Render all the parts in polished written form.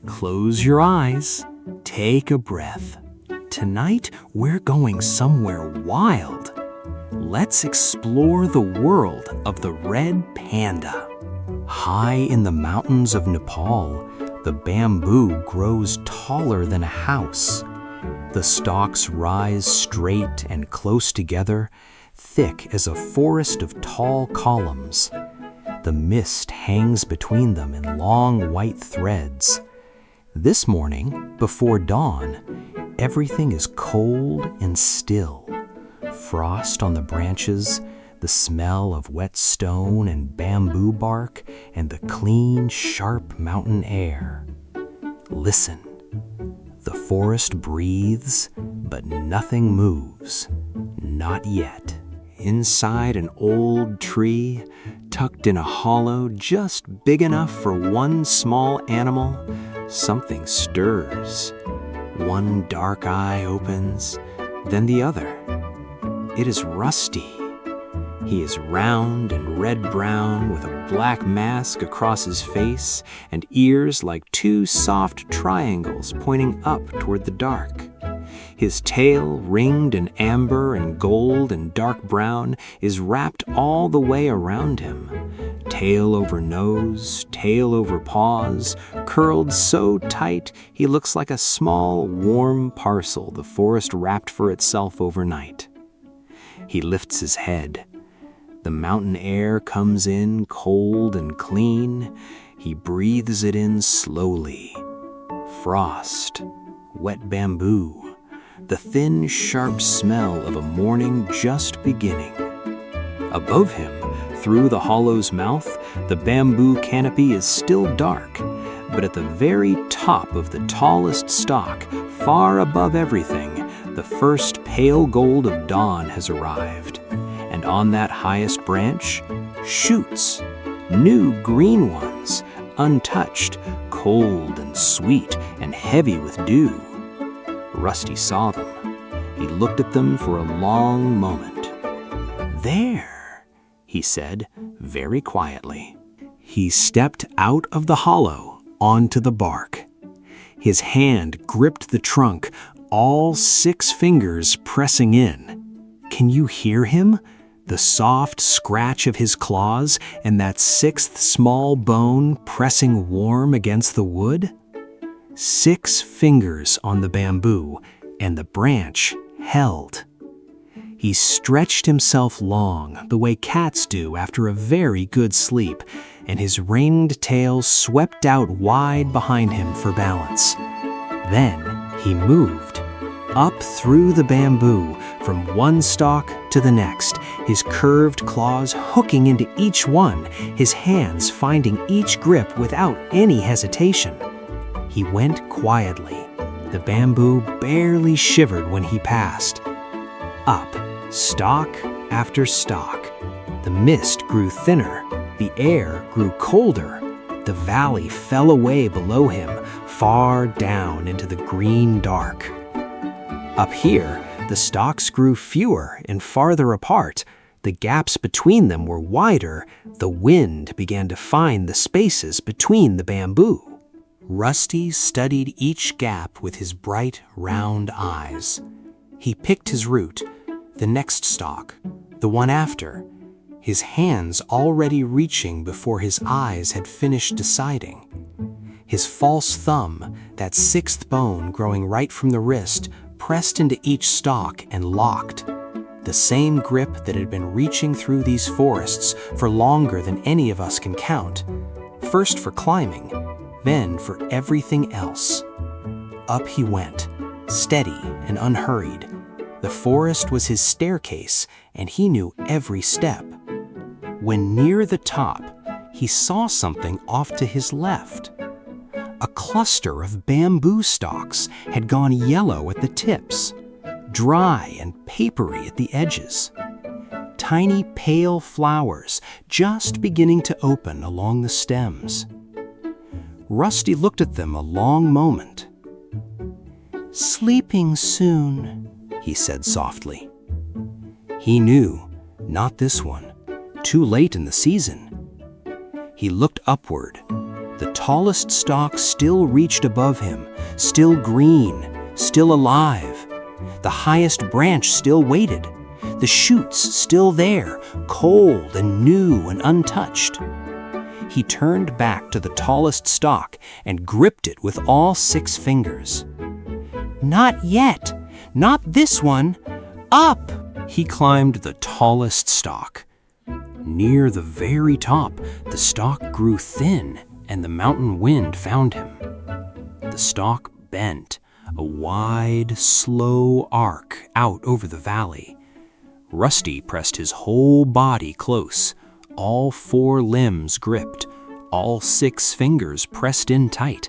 Close your eyes. Take a breath. Tonight, we're going somewhere wild. Let's explore the world of the red panda. High in the mountains of Nepal, the bamboo grows taller than a house. The stalks rise straight and close together, thick as a forest of tall columns. The mist hangs between them in long white threads. This morning, before dawn, everything is cold and still. Frost on the branches, the smell of wet stone and bamboo bark, and the clean, sharp mountain air. Listen. The forest breathes, but nothing moves. Not yet. Inside an old tree, tucked in a hollow just big enough for one small animal, something stirs. One dark eye opens, then the other. It is Rusty. He is round and red-brown with a black mask across his face and ears like two soft triangles pointing up toward the dark. His tail, ringed in amber and gold and dark brown, is wrapped all the way around him. Tail over nose, tail over paws, curled so tight he looks like a small, warm parcel the forest wrapped for itself overnight. He lifts his head. The mountain air comes in cold and clean. He breathes it in slowly. Frost, wet bamboo, the thin, sharp smell of a morning just beginning. Above him, through the hollow's mouth, the bamboo canopy is still dark, but at the very top of the tallest stalk, far above everything, the first pale gold of dawn has arrived. And on that highest branch, shoots, new green ones, untouched, cold and sweet and heavy with dew. Rusty saw them. He looked at them for a long moment. There, he said, very quietly. He stepped out of the hollow onto the bark. His hand gripped the trunk, all 6 fingers pressing in. Can you hear him? The soft scratch of his claws and that 6th small bone pressing warm against the wood? 6 fingers on the bamboo, and the branch held. He stretched himself long, the way cats do after a very good sleep, and his ringed tail swept out wide behind him for balance. Then he moved, up through the bamboo, from one stalk to the next, his curved claws hooking into each one, his hands finding each grip without any hesitation. He went quietly. The bamboo barely shivered when he passed. Up, stalk after stalk. The mist grew thinner. The air grew colder. The valley fell away below him, far down into the green dark. Up here, the stalks grew fewer and farther apart. The gaps between them were wider. The wind began to find the spaces between the bamboo. Rusty studied each gap with his bright, round eyes. He picked his root, the next stalk, the one after, his hands already reaching before his eyes had finished deciding. His false thumb, that 6th bone growing right from the wrist, pressed into each stalk and locked. The same grip that had been reaching through these forests for longer than any of us can count. First for climbing, then for everything else. Up he went, steady and unhurried. The forest was his staircase, and he knew every step. When near the top, he saw something off to his left. A cluster of bamboo stalks had gone yellow at the tips, dry and papery at the edges. Tiny pale flowers just beginning to open along the stems. Rusty looked at them a long moment. "Sleeping soon," he said softly. He knew, not this one, too late in the season. He looked upward. The tallest stalk still reached above him, still green, still alive. The highest branch still waited. The shoots still there, cold and new and untouched. He turned back to the tallest stalk and gripped it with all 6 fingers. "Not yet! Not this one! Up!" He climbed the tallest stalk. Near the very top, the stalk grew thin, and the mountain wind found him. The stalk bent, a wide, slow arc out over the valley. Rusty pressed his whole body close, all 4 limbs gripped, all 6 fingers pressed in tight.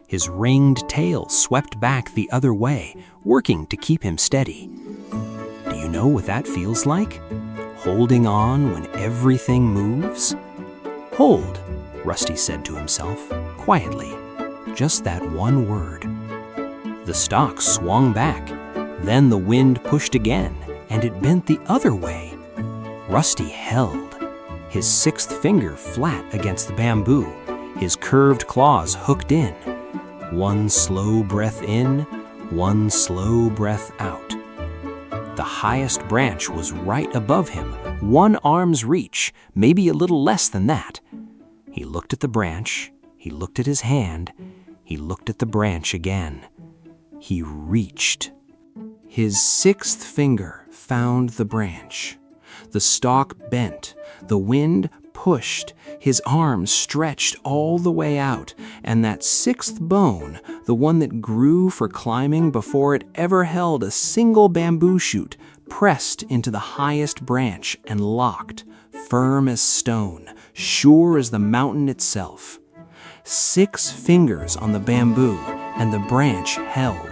His ringed tail swept back the other way, working to keep him steady. Do you know what that feels like? Holding on when everything moves? "Hold," Rusty said to himself, quietly. Just that one word. The stalk swung back. Then the wind pushed again, and it bent the other way. Rusty held, his 6th finger flat against the bamboo, his curved claws hooked in. One slow breath in, one slow breath out. The highest branch was right above him, 1 arm's reach, maybe a little less than that. He looked at the branch, he looked at his hand, he looked at the branch again. He reached. His 6th finger found the branch. The stalk bent, the wind pushed, his arms stretched all the way out, and that 6th bone, the one that grew for climbing before it ever held a single bamboo shoot, pressed into the highest branch and locked, firm as stone, sure as the mountain itself. 6 fingers on the bamboo, and the branch held.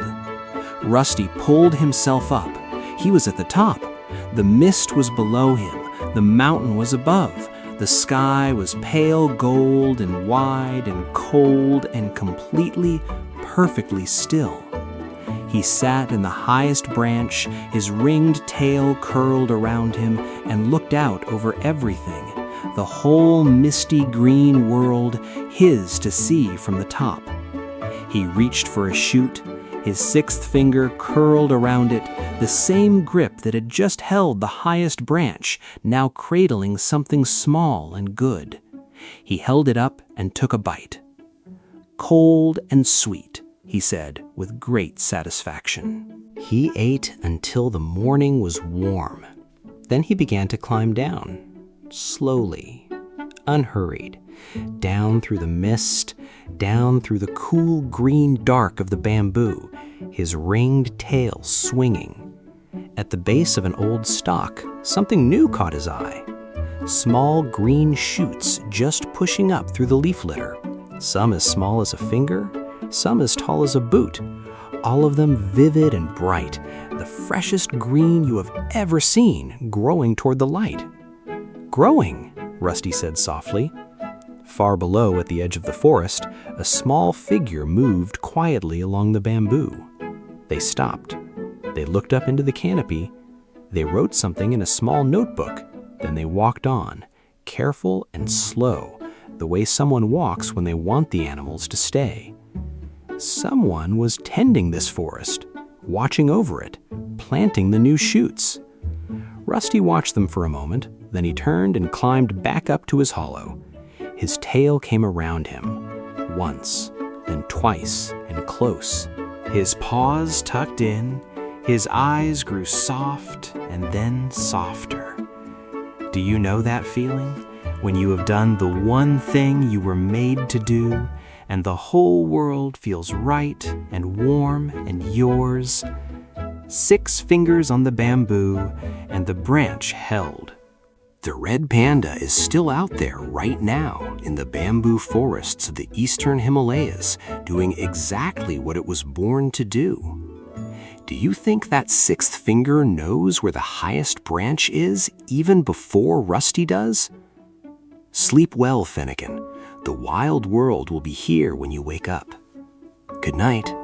Rusty pulled himself up. He was at the top. The mist was below him. The mountain was above. The sky was pale gold and wide and cold and completely, perfectly still. He sat in the highest branch, his ringed tail curled around him, and looked out over everything, the whole misty green world, his to see from the top. He reached for a shoot, his 6th finger curled around it, the same grip that had just held the highest branch, now cradling something small and good. He held it up and took a bite. "Cold and sweet," he said with great satisfaction. He ate until the morning was warm. Then he began to climb down, slowly, unhurried, down through the mist, down through the cool green dark of the bamboo, his ringed tail swinging. At the base of an old stalk, something new caught his eye. Small green shoots just pushing up through the leaf litter, some as small as a finger, some as tall as a boot, all of them vivid and bright, the freshest green you have ever seen, growing toward the light. "Growing," Rusty said softly. Far below, at the edge of the forest, a small figure moved quietly along the bamboo. They stopped. They looked up into the canopy. They wrote something in a small notebook. Then they walked on, careful and slow, the way someone walks when they want the animals to stay. Someone was tending this forest, watching over it, planting the new shoots. Rusty watched them for a moment, then he turned and climbed back up to his hollow. His tail came around him, once, then twice, and close. His paws tucked in, his eyes grew soft and then softer. Do you know that feeling? When you have done the one thing you were made to do, and the whole world feels right and warm and yours. 6 fingers on the bamboo, and the branch held. The red panda is still out there right now in the bamboo forests of the Eastern Himalayas, doing exactly what it was born to do. Do you think that 6th finger knows where the highest branch is even before Rusty does? Sleep well, Fenekie. The wild world will be here when you wake up. Good night.